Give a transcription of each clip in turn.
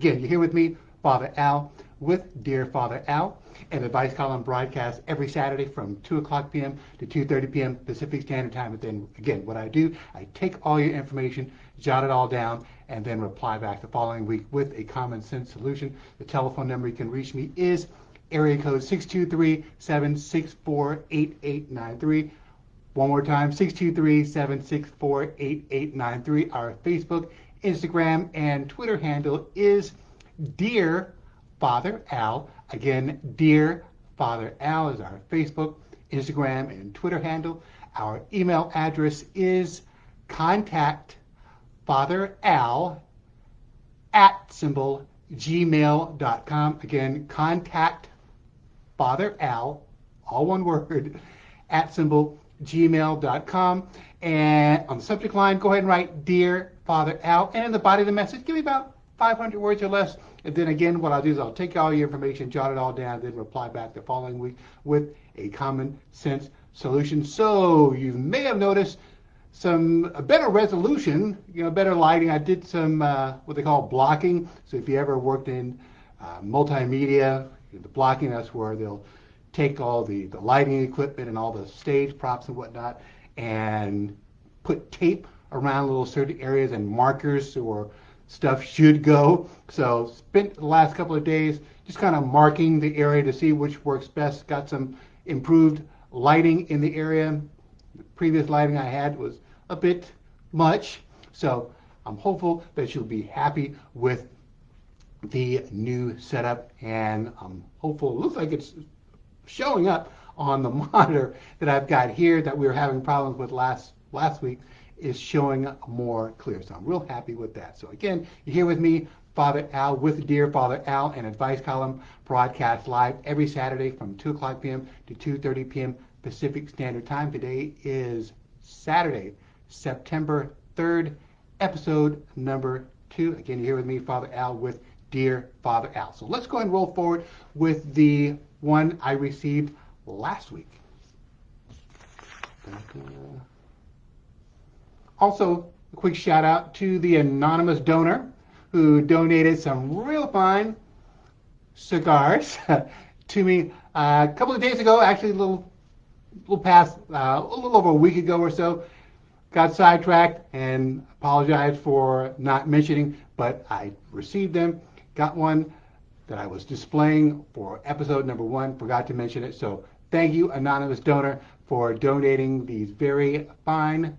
Again, you're here with me, Father Al, with Dear Father Al, and Advice Column broadcast every Saturday from 2 o'clock p.m. to 2:30 p.m. Pacific Standard Time. And then, again, what I do, I take all your information, jot it all down, and then reply back the following week with a common sense solution. The telephone number you can reach me is area code 623-764-8893. One more time, 623-764-8893. Our Facebook, Instagram, and Twitter handle is Dear Father Al. Again, Dear Father Al is our Facebook, Instagram, and Twitter handle. Our email address is contactfatheral@gmail.com. Again, contactfatheral, all one word, @gmail.com. And on the subject line, go ahead and write Dear Father Al. And in the body of the message, give me about 500 words or less. And then again, what I'll do is I'll take all your information, jot it all down, then reply back the following week with a common sense solution. So you may have noticed a better resolution, better lighting. I did some what they call blocking. So if you ever worked in multimedia, the blocking, that's where they'll take all the lighting equipment and all the stage props and whatnot and put tape around little certain areas and markers or stuff should go. So spent the last couple of days just kind of marking the area to see which works best. Got some improved lighting in the area. The previous lighting I had was a bit much. So I'm hopeful that you'll be happy with the new setup, and I'm hopeful, it looks like it's showing up on the monitor that I've got here that we were having problems with last week is showing more clear. So I'm real happy with that. So again, you're here with me, Father Al, with Dear Father Al, and Advice Column broadcast live every Saturday from 2 o'clock p.m. to 2:30 p.m. Pacific Standard Time. Today is Saturday, September 3rd, episode number 2. Again, you're here with me, Father Al, with Dear Father Al. So let's go ahead and roll forward with the one I received last week. Also, a quick shout out to the anonymous donor who donated some real fine cigars to me a couple of days ago, actually a little past, a little over a week ago or so. Got sidetracked and apologize for not mentioning, but I received them. Got one that I was displaying for episode number 1, forgot to mention it. So thank you, anonymous donor, for donating these very fine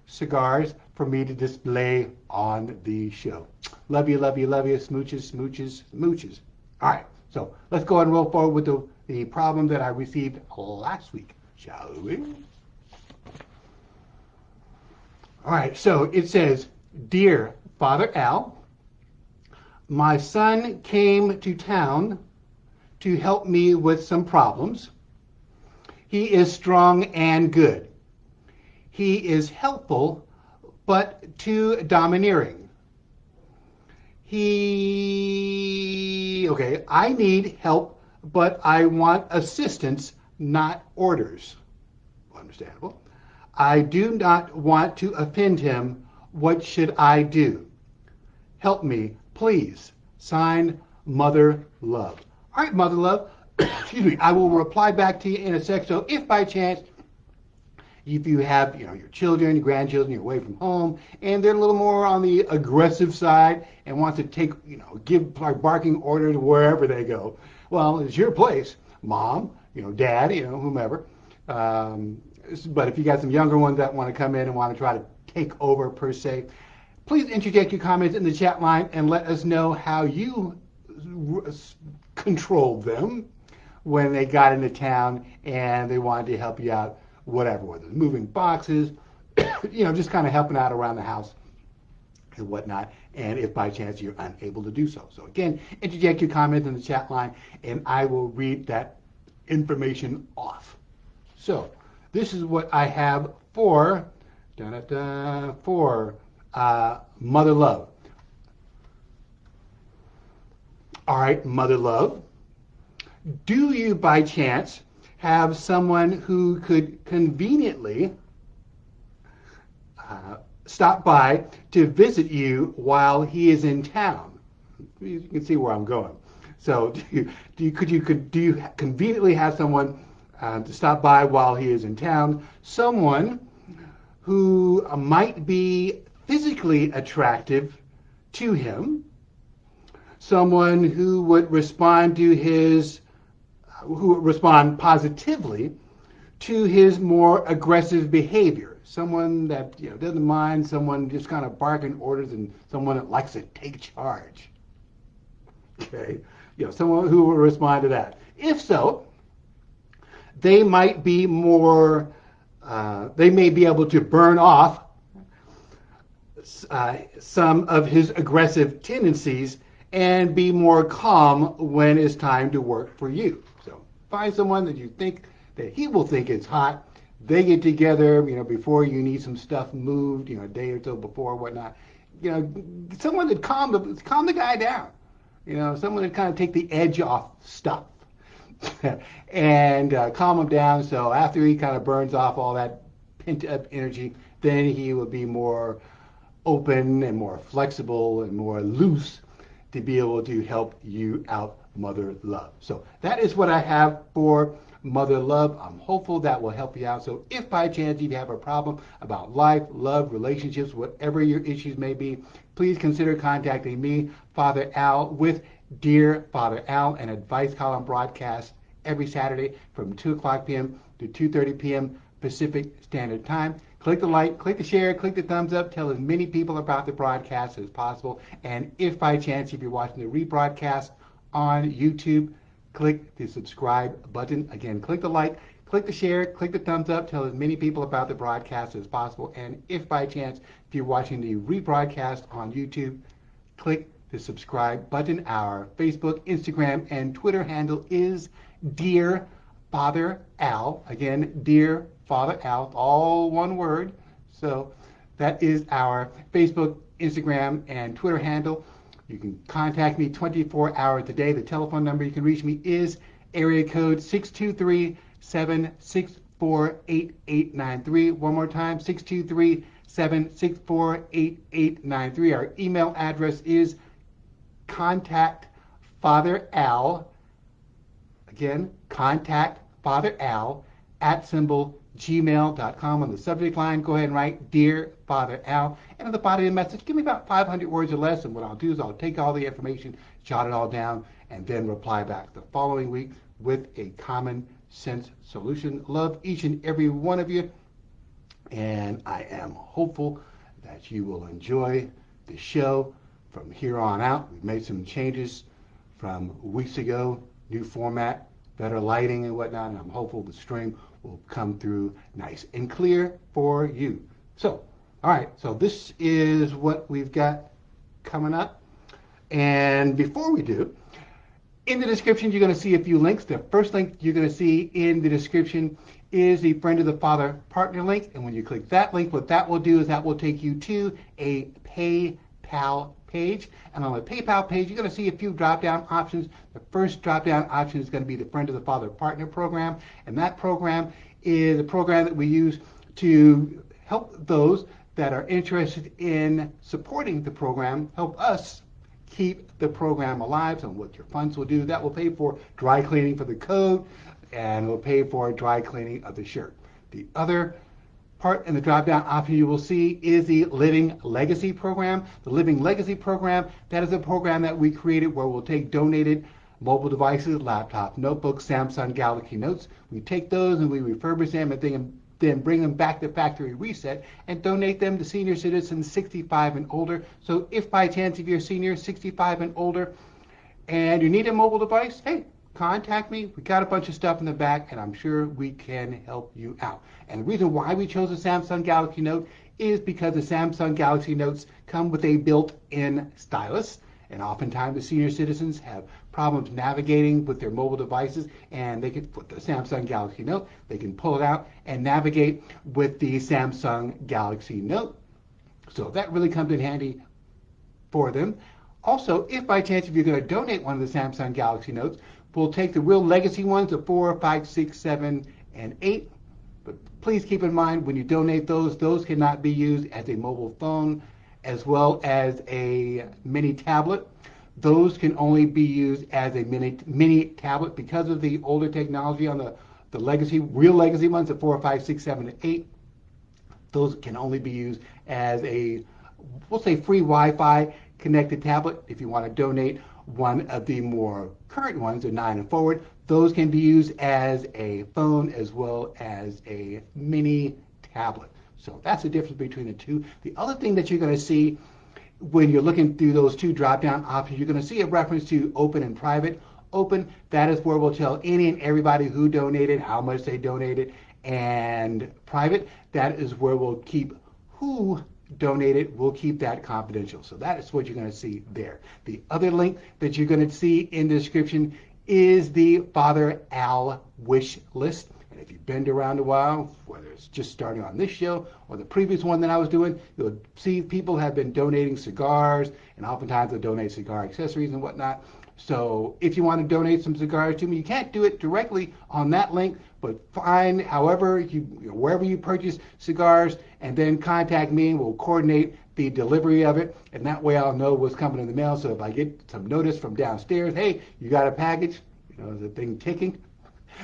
cigars for me to display on the show. Love you, love you, love you. Smooches, smooches, smooches. All right, so let's go ahead and roll forward with the problem that I received last week, shall we? All right, so it says, Dear Father Al, my son came to town to help me with some problems. He is strong and good. He is helpful, but too domineering. I need help, but I want assistance, not orders. Understandable. I do not want to offend him. What should I do? Help me, please. Signed, Mother Love. All right, Mother Love, excuse me, I will reply back to you in a sec. So if by chance, if you have, your children, your grandchildren, you're away from home, and they're a little more on the aggressive side and want to take, give barking orders wherever they go, well, it's your place, Mom, Dad, whomever. But if you got some younger ones that want to come in and want to try to take over per se, please interject your comments in the chat line and let us know how you controlled them when they got into town and they wanted to help you out, whatever, whether it's moving boxes, just kind of helping out around the house and whatnot, and if by chance you're unable to do so. So again, interject your comments in the chat line and I will read that information off. So this is what I have for Mother Love. All right, Mother Love, do you by chance have someone who could conveniently stop by to visit you while he is in town? You can see where I'm going. So do you conveniently have someone to stop by while he is in town? Someone who might be physically attractive to him, someone who would respond positively to his more aggressive behavior. Someone that doesn't mind someone just kind of barking orders, and someone that likes to take charge. Okay, someone who will respond to that. If so, they might be more. They may be able to burn off some of his aggressive tendencies and be more calm when it's time to work for you. So find someone that you think that he will think is hot. They get together, before you need some stuff moved, a day or so before, whatnot. Someone that calm the guy down. Someone that kind of take the edge off stuff and calm him down. So after he kind of burns off all that pent up energy, then he will be more open and more flexible and more loose to be able to help you out, Mother Love. So that is what I have for Mother Love. I'm hopeful that will help you out. So if by chance you have a problem about life, love, relationships, whatever your issues may be, please consider contacting me, Father Al, with Dear Father Al, an advice column broadcast every Saturday from 2 o'clock p.m. to 2:30 p.m. Pacific Standard Time. Click the like, click the share, click the thumbs up, tell as many people about the broadcast as possible. And if by chance, if you're watching the rebroadcast on YouTube, click the subscribe button. Again, click the like, click the share, click the thumbs up, tell as many people about the broadcast as possible. And if by chance, if you're watching the rebroadcast on YouTube, click the subscribe button. Our Facebook, Instagram, and Twitter handle is Dear Father Al. Again, Dear Father Al, all one word. So that is our Facebook, Instagram, and Twitter handle. You can contact me 24 hours a day. The telephone number you can reach me is area code 623-764-8893. One more time, 623-764-8893. Our email address is contactfatheral. Again, contactfatheral @gmail.com. On the subject line, go ahead and write Dear Father Al. And in the body of the message, give me about 500 words or less. And what I'll do is I'll take all the information, jot it all down, and then reply back the following week with a common sense solution. Love each and every one of you. And I am hopeful that you will enjoy the show from here on out. We've made some changes from weeks ago, new format, better lighting and whatnot. And I'm hopeful the stream will come through nice and clear for you. So, all right, so this is what we've got coming up. And before we do, in the description, you're going to see a few links. The first link you're going to see in the description is the Friend of the Father Partner link. And when you click that link, what that will do is that will take you to a PayPal page. And on the PayPal page, you're going to see a few drop-down options. The first drop-down option is going to be the Friend of the Father Partner program. And that program is a program that we use to help those that are interested in supporting the program, help us keep the program alive. So what your funds will do, that will pay for dry cleaning for the coat and will pay for dry cleaning of the shirt. The other part in the drop-down option you will see is the Living Legacy program. The Living Legacy program, that is a program that we created where we'll take donated mobile devices, laptop, notebooks, Samsung Galaxy Notes. We take those and we refurbish them and then bring them back to factory reset and donate them to senior citizens 65 and older. So if by chance if you're a senior 65 and older and you need a mobile device, hey, contact me. We got a bunch of stuff in the back and I'm sure we can help you out. And the reason why we chose a Samsung Galaxy Note is because the Samsung Galaxy Notes come with a built-in stylus. And oftentimes the senior citizens have problems navigating with their mobile devices, and they can, with the Samsung Galaxy Note, they can pull it out and navigate with the Samsung Galaxy Note. So that really comes in handy for them. Also, if by chance if you're going to donate one of the Samsung Galaxy Notes, we'll take the real legacy ones, the 4, 5, 6, 7, and 8. But please keep in mind when you donate those cannot be used as a mobile phone as well as a mini tablet. those can only be used as a mini tablet because of the older technology on the legacy, real legacy ones, the 4, 5, 6, 7, and 8. Those can only be used as a, we'll say, free Wi-Fi connected tablet. If you want to donate one of the more current ones, the 9 and forward, those can be used as a phone as well as a mini tablet. So that's the difference between the two. The other thing that you're going to see when you're looking through those two drop-down options, you're going to see a reference to open and private. Open, that is where we'll tell any and everybody who donated, how much they donated, and private, that is where we'll keep who donated, we'll keep that confidential. So that is what you're going to see there. The other link that you're going to see in the description is the Father Al wish list. And if you've been around a while, whether it's just starting on this show or the previous one that I was doing, you'll see people have been donating cigars, and oftentimes they'll donate cigar accessories and whatnot. So if you want to donate some cigars to me, you can't do it directly on that link, but find however wherever you purchase cigars, and then contact me and we'll coordinate the delivery of it, and that way I'll know what's coming in the mail. So if I get some notice from downstairs, hey, you got a package, the thing ticking,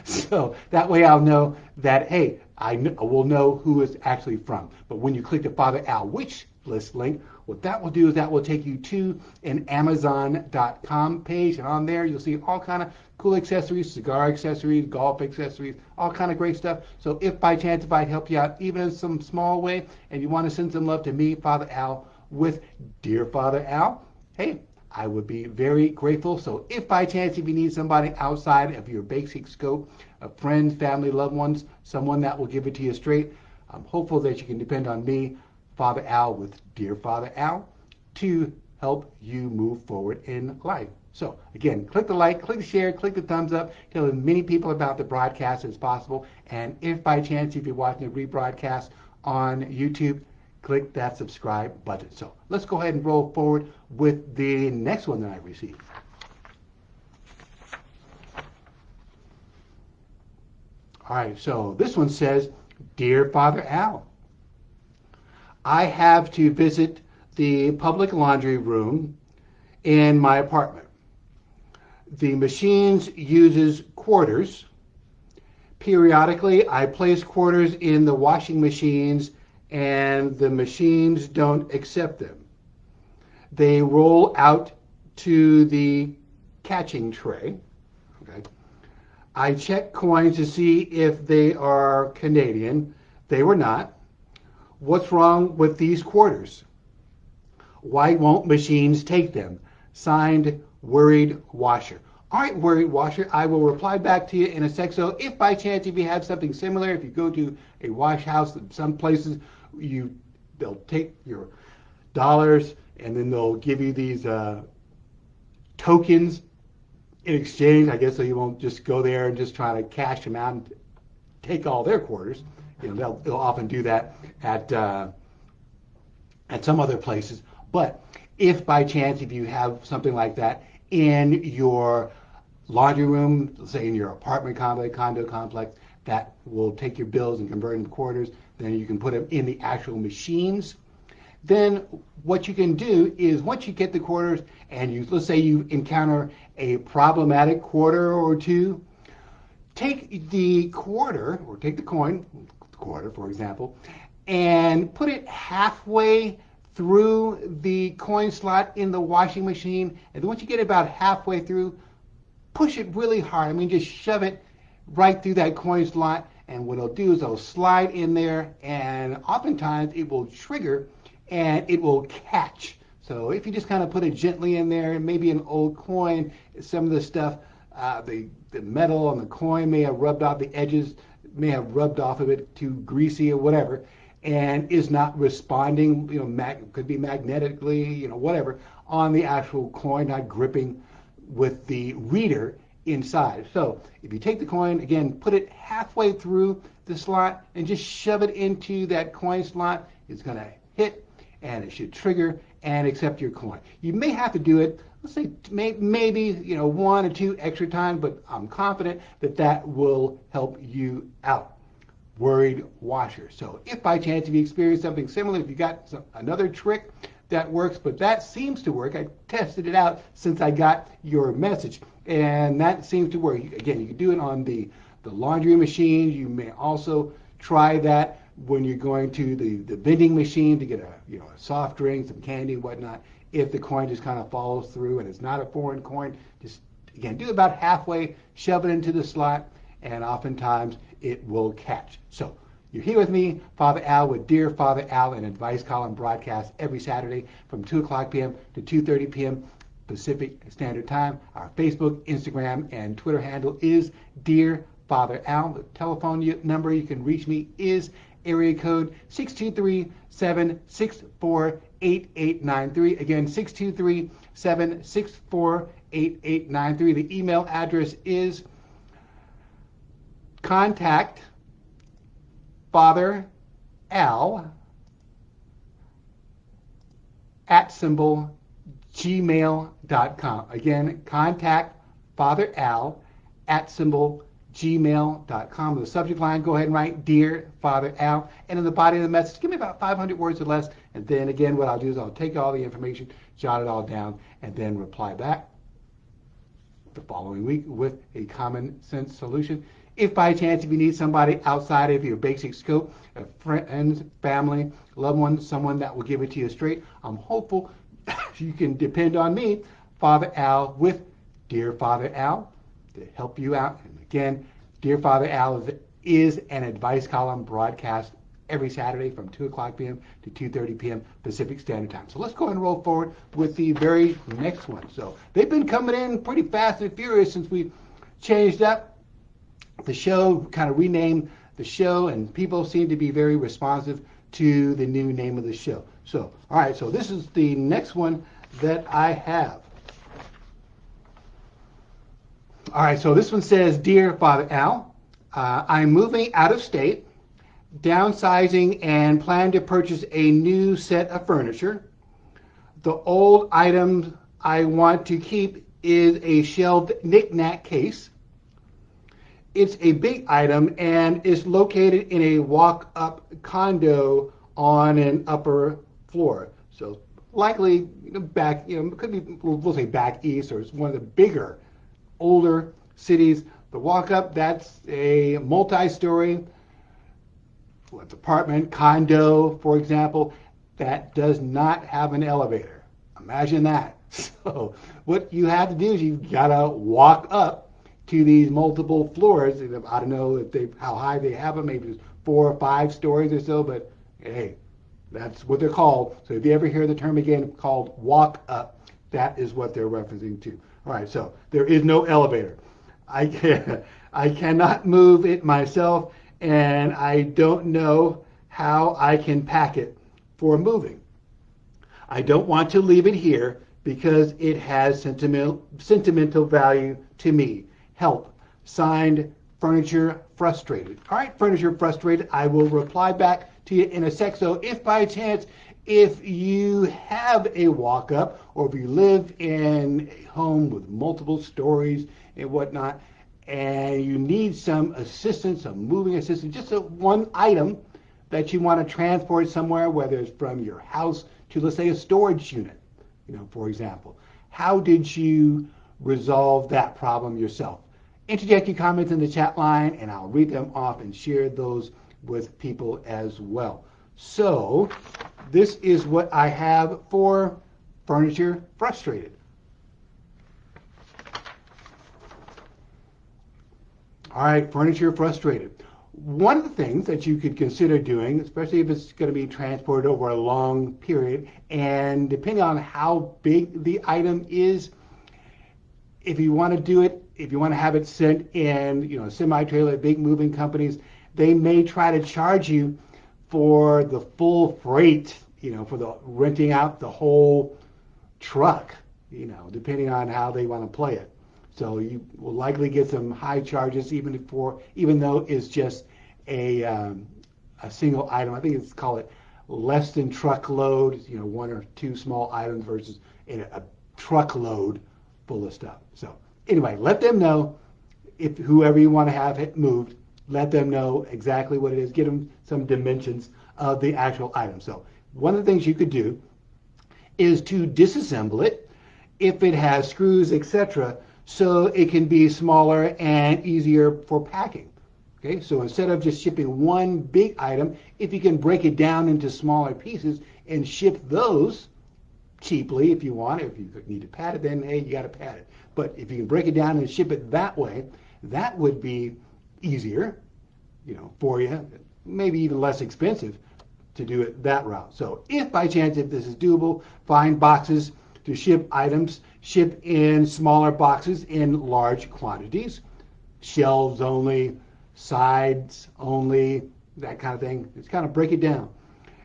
so that way I'll know that, hey, I will know who it's actually from. But when you click the Father Al wish list link, what that will do is that will take you to an Amazon.com page, and on there you'll see all kind of cool accessories, cigar accessories, golf accessories, all kind of great stuff. So if by chance, if I help you out even in some small way, and you want to send some love to me, Father Al, with Dear Father Al, hey, I would be very grateful. So if by chance, if you need somebody outside of your basic scope of friends, family, loved ones, someone that will give it to you straight, I'm hopeful that you can depend on me, Father Al, with Dear Father Al, to help you move forward in life. So again, click the like, click the share, click the thumbs up, tell as many people about the broadcast as possible. And if by chance, if you're watching the rebroadcast on YouTube, click that subscribe button. So let's go ahead and roll forward with the next one that I received. All right, so this one says, Dear Father Al, I have to visit the public laundry room in my apartment. The machines uses quarters. Periodically, I place quarters in the washing machines and the machines don't accept them. They roll out to the catching tray. Okay. I check coins to see if they are Canadian. They were not. What's wrong with these quarters? Why won't machines take them? Signed, Worried Washer. All right, Worried Washer, I will reply back to you in a sec. So if by chance, if you have something similar, if you go to a wash house, some places they'll take your dollars and then they'll give you these tokens in exchange, I guess, so you won't just go there and just try to cash them out and take all their quarters. They'll often do that at some other places. But if by chance, if you have something like that in your laundry room, let's say in your apartment complex, condo complex, that will take your bills and convert them to quarters, then you can put them in the actual machines. Then what you can do is once you get the quarters and let's say you encounter a problematic quarter or two, take the quarter, or take the coin, quarter for example, and put it halfway through the coin slot in the washing machine. And then once you get about halfway through, push it really hard. I mean, just shove it right through that coin slot. And what it'll do is it'll slide in there, and oftentimes it will trigger and it will catch. So if you just kind of put it gently in there, maybe an old coin, some of the stuff, the metal on the coin may have rubbed off the edges, may have rubbed off of it too greasy or whatever, and is not responding, could be magnetically, whatever, on the actual coin, not gripping with the reader inside. So if you take the coin, again, put it halfway through the slot and just shove it into that coin slot, it's going to hit and it should trigger and accept your coin. You may have to do it, let's say maybe 1 or 2 extra times, but I'm confident that will help you out. Worried Washer. So if by chance if you experience something similar, if you got another trick that works, but that seems to work. I tested it out since I got your message, and that seems to work. Again, you can do it on the laundry machine. You may also try that when you're going to the vending machine to get a soft drink, some candy, whatnot. If the coin just kind of follows through and it's not a foreign coin, just again do about halfway, shove it into the slot, and oftentimes it will catch. So you're here with me, Father Al, with Dear Father Al, an advice column broadcast every Saturday from 2 o'clock p.m. to 2:30 p.m. Pacific Standard Time. Our Facebook, Instagram, and Twitter handle is Dear Father Al. The telephone number you can reach me is area code 623-764-8893. Again, 623-764-8893. The email address is contact Father Al @gmail.com. Again, contact Father Al @gmail.com. The subject line, go ahead and write Dear Father Al, and in the body of the message, give me about 500 words or less, and then again what I'll do is I'll take all the information, jot it all down, and then reply back the following week with a common sense solution. If by chance, if you need somebody outside of your basic scope, a friend, family, loved one, someone that will give it to you straight, I'm hopeful you can depend on me, Father Al, with Dear Father Al, to help you out. And again, Dear Father Al is an advice column broadcast every Saturday from 2 o'clock p.m. to 2:30 p.m. Pacific Standard Time. So let's go ahead and roll forward with the very next one. So they've been coming in pretty fast and furious since we changed up the show, kind of renamed the show, and people seem to be very responsive to the new name of the show. So, all right, so this is the next one that I have. All right, so this one says, Dear Father Al, I'm moving out of state, downsizing, and plan to purchase a new set of furniture. The old item I want to keep is a shelved knick-knack case. It's a big item and is located in a walk-up condo on an upper floor. So likely back, it could be, we'll say back east, or it's one of the bigger, older cities. The walk-up, that's a multi-story apartment, condo, for example, that does not have an elevator. Imagine that. So what you have to do is you've got to walk up to these multiple floors. I don't know how high they have them, maybe it's 4 or 5 stories or so, but hey, that's what they're called. So if you ever hear the term again called walk up, that is what they're referencing to. All right, so there is no elevator. I cannot move it myself, and I don't know how I can pack it for moving. I don't want to leave it here because it has sentimental value to me. Help. Signed, Furniture Frustrated. All right, Furniture Frustrated. I will reply back to you in a sec. So if by chance, if you have a walk-up, or if you live in a home with multiple stories and whatnot, and you need some assistance, some moving assistance, just one item that you want to transport somewhere, whether it's from your house to, let's say, a storage unit, for example. How did you resolve that problem yourself? Interject your comments in the chat line, and I'll read them off and share those with people as well. So this is what I have for Furniture Frustrated. All right, Furniture Frustrated. One of the things that you could consider doing, especially if it's going to be transported over a long period, and depending on how big the item is, if you want to do it, if you want to have it sent in, semi-trailer, big moving companies, they may try to charge you for the full freight, for the renting out the whole truck, depending on how they want to play it. So you will likely get some high charges, even though it's just a single item. I think it's called less than truckload, 1 or 2 small items versus a truckload full of stuff. So anyway, let them know, if whoever you want to have it moved, let them know exactly what it is. Get them some dimensions of the actual item. So one of the things you could do is to disassemble it if it has screws, etc., so it can be smaller and easier for packing. Okay, so instead of just shipping one big item, if you can break it down into smaller pieces and ship those cheaply if you want. If you need to pad it, then hey, you got to pad it. But if you can break it down and ship it that way, that would be easier, for you. Maybe even less expensive to do it that route. So if by chance, if this is doable, find boxes to ship items, ship in smaller boxes in large quantities, shelves only, sides only, that kind of thing. Just kind of break it down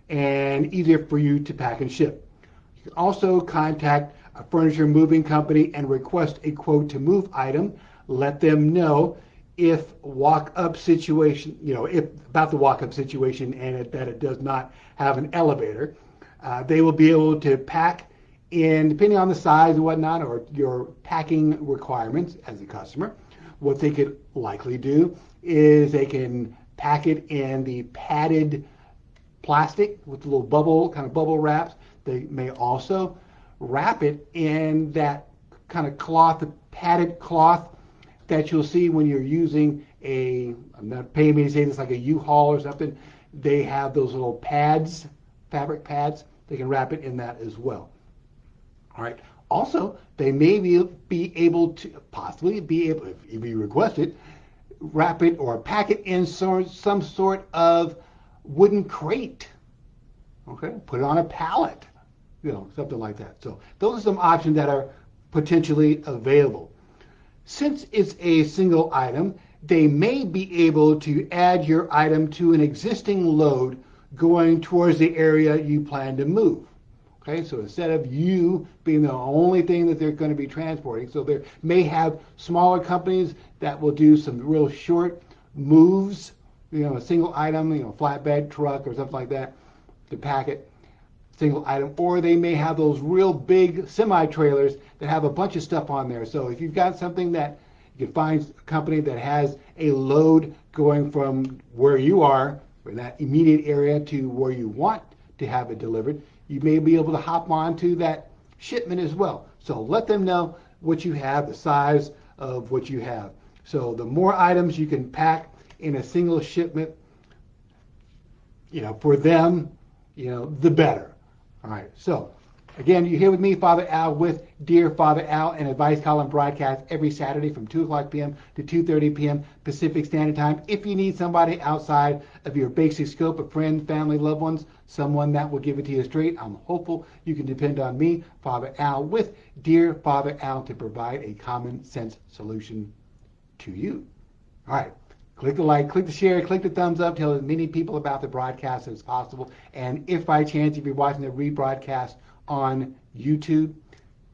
and easier for you to pack and ship. You can also contact a furniture moving company and request a quote to move item. Let them know if walk-up situation, if about the walk-up situation and that it does not have an elevator. They will be able to pack in, depending on the size and whatnot, or your packing requirements as a customer. What they could likely do is they can pack it in the padded plastic with the little bubble wraps. They may also wrap it in that kind of cloth, the padded cloth that you'll see when you're using I'm not paying me to say this, like a U-Haul or something. They have those little pads, fabric pads. They can wrap it in that as well. All right. Also, they may be able to, possibly be able, if you request it, wrap it or pack it in some sort of wooden crate. Okay. Put it on a pallet, something like that. So those are some options that are potentially available. Since it's a single item, they may be able to add your item to an existing load going towards the area you plan to move. Okay, so instead of you being the only thing that they're going to be transporting, so they may have smaller companies that will do some real short moves, a single item, flatbed truck or something like that to pack it, single item, or they may have those real big semi-trailers that have a bunch of stuff on there. So if you've got something that you can find a company that has a load going from where you are, in that immediate area, to where you want to have it delivered, you may be able to hop onto that shipment as well. So let them know what you have, the size of what you have. So the more items you can pack in a single shipment, for them, the better. All right. So again, you're here with me, Father Al, with Dear Father Al, an Advice Column broadcast every Saturday from 2 o'clock p.m. to 2:30 p.m. Pacific Standard Time. If you need somebody outside of your basic scope of friends, family, loved ones, someone that will give it to you straight, I'm hopeful you can depend on me, Father Al, with Dear Father Al, to provide a common sense solution to you. All right. Click the like, click the share, click the thumbs up, tell as many people about the broadcast as possible. And if by chance, if you're watching the rebroadcast on YouTube,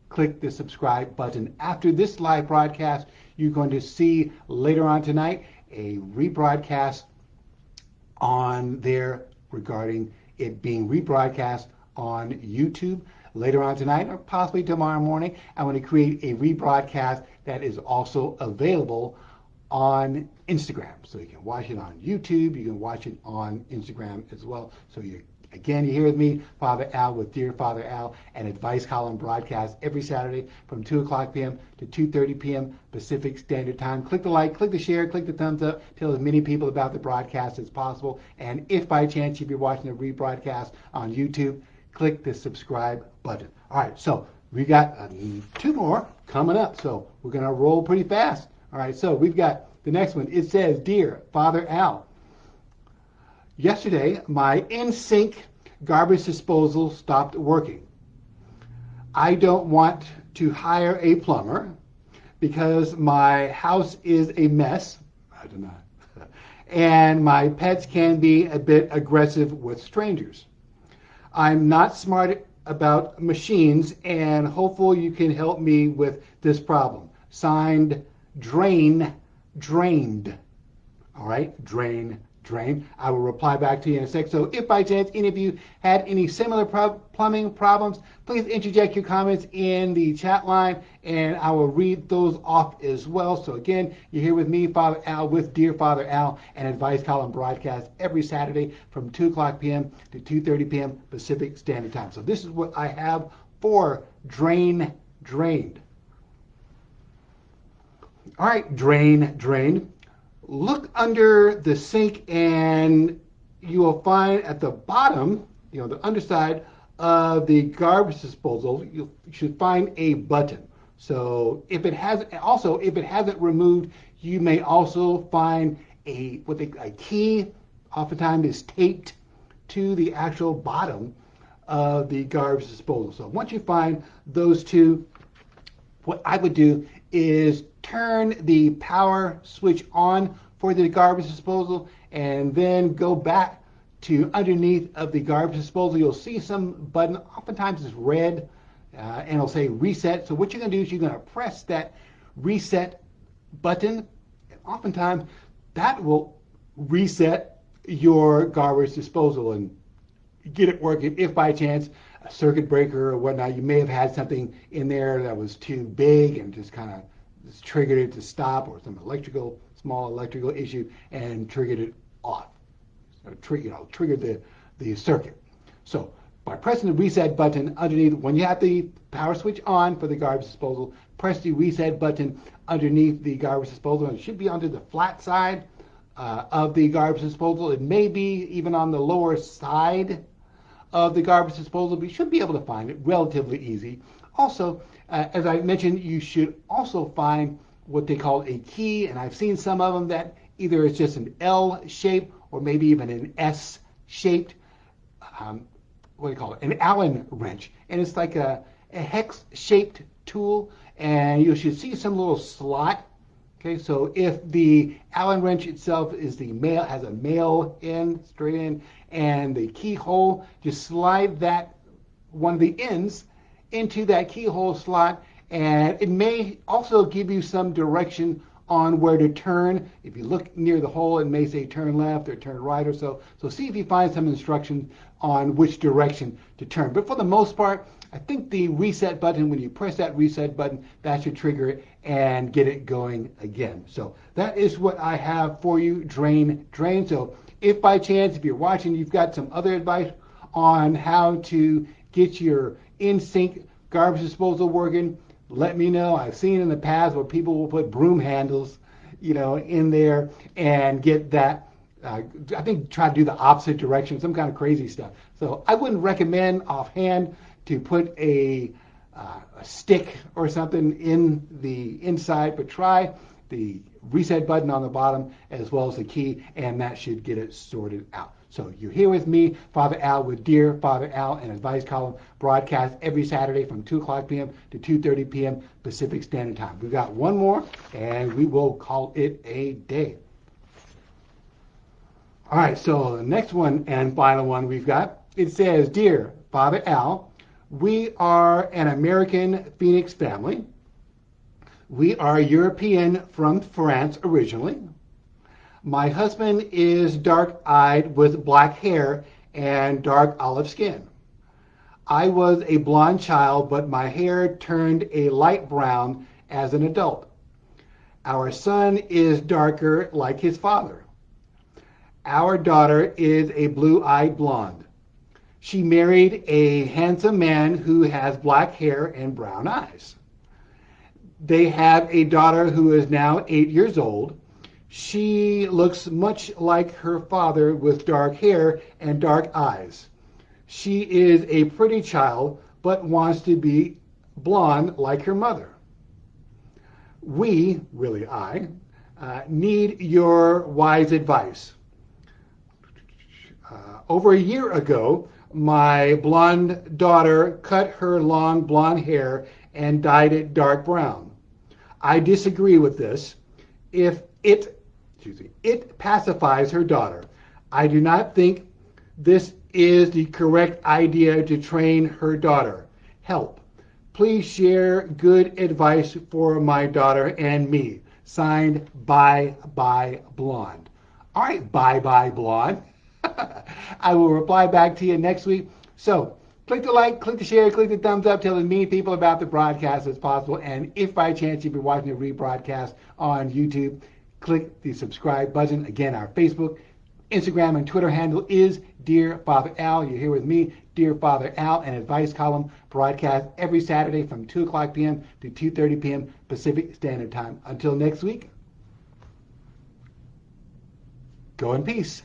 click the subscribe button. After this live broadcast, you're going to see later on tonight a rebroadcast on there regarding it being rebroadcast on YouTube. Later on tonight, or possibly tomorrow morning, I'm going to create a rebroadcast that is also available on Instagram. So you can watch it on YouTube, you can watch it on Instagram as well. So you're here with me, Father Al, with Dear Father Al, an Advice Column broadcast every Saturday from 2 o'clock p.m. to 2:30 p.m. Pacific Standard Time. Click the like, click the share, click the thumbs up, tell as many people about the broadcast as possible. And if by chance you're watching the rebroadcast on YouTube, click the subscribe button. All right, so we got 2 more coming up, so we're going to roll pretty fast. All right, so we've got the next one. It says, Dear Father Al, yesterday my in-sink garbage disposal stopped working. I don't want to hire a plumber because my house is a mess. I do not. And my pets can be a bit aggressive with strangers. I'm not smart about machines and hopeful you can help me with this problem. Signed, Drained. All right, drain. I will reply back to you in a sec. So if by chance any of you had any similar plumbing problems, please interject your comments in the chat line and I will read those off as well. So again, you're here with me, Father Al, with Dear Father Al, an Advice Column broadcast every Saturday from 2 o'clock p.m. to 2:30 p.m. Pacific Standard Time. So this is what I have 4, drain, drained. All right, drain, drained. Look under the sink and you will find at the bottom, the underside of the garbage disposal, you should find a button. So if it hasn't removed, you may also find a key. Oftentimes is taped to the actual bottom of the garbage disposal. So once you find those two, what I would do is turn the power switch on for the garbage disposal and then go back to underneath of the garbage disposal. You'll see some button, oftentimes it's red, and it'll say reset. So what you're going to do is you're going to press that reset button, and oftentimes that will reset your garbage disposal and get it working. If by chance a circuit breaker or whatnot, you may have had something in there that was too big and just kind of triggered it to stop, or some small electrical issue and triggered it off. Triggered the circuit. So by pressing the reset button underneath, when you have the power switch on for the garbage disposal, press the reset button underneath the garbage disposal, and it should be under the flat side of the garbage disposal. It may be even on the lower side of the garbage disposal, but you should be able to find it relatively easy. Also, as I mentioned, you should also find what they call a key, and I've seen some of them that either it's just an L shape or maybe even an S shaped, an Allen wrench. And it's like a hex shaped tool, and you should see some little slot. Okay, so if the Allen wrench itself has a male end, straight in, and the keyhole, just slide that one of the ends into that keyhole slot, and it may also give you some direction on where to turn. If you look near the hole, it may say turn left or turn right or so. So see if you find some instructions on which direction to turn. But for the most part, I think the reset button, when you press that reset button, that should trigger it and get it going again. So that is what I have for you, drain, drain. So if by chance, if you're watching, you've got some other advice on how to get your in-sink garbage disposal working, let me know. I've seen in the past where people will put broom handles, in there and get that. I think try to do the opposite direction, some kind of crazy stuff. So I wouldn't recommend offhand to put a stick or something in the inside, but try the reset button on the bottom as well as the key, and that should get it sorted out. So you're here with me, Father Al, with Dear Father Al, an advice column broadcast every Saturday from 2 o'clock p.m. to 2:30 p.m. Pacific Standard Time. We've got one more, and we will call it a day. All right, so the next one and final one we've got, it says, Dear Father Al, we are an American Phoenix family. We are European from France originally. My husband is dark-eyed with black hair and dark olive skin. I was a blonde child, but my hair turned a light brown as an adult. Our son is darker like his father. Our daughter is a blue-eyed blonde. She married a handsome man who has black hair and brown eyes. They have a daughter who is now 8 years old. She looks much like her father with dark hair and dark eyes. She is a pretty child, but wants to be blonde like her mother. We, really I, need your wise advice. Over a year ago, my blonde daughter cut her long blonde hair and dyed it dark brown. I disagree with this. If it pacifies her daughter, I do not think this is the correct idea to train her daughter. Help. Please share good advice for my daughter and me. Signed, Bye Bye Blonde. All right, Bye Bye Blonde. I will reply back to you next week. So click the like, click the share, click the thumbs up, tell as many people about the broadcast as possible. And if by chance you've been watching the rebroadcast on YouTube, click the subscribe button. Again, our Facebook, Instagram, and Twitter handle is Dear Father Al. You're here with me, Dear Father Al and Advice Column broadcast every Saturday from 2 o'clock p.m. to 2:30 p.m. Pacific Standard Time. Until next week, go in peace.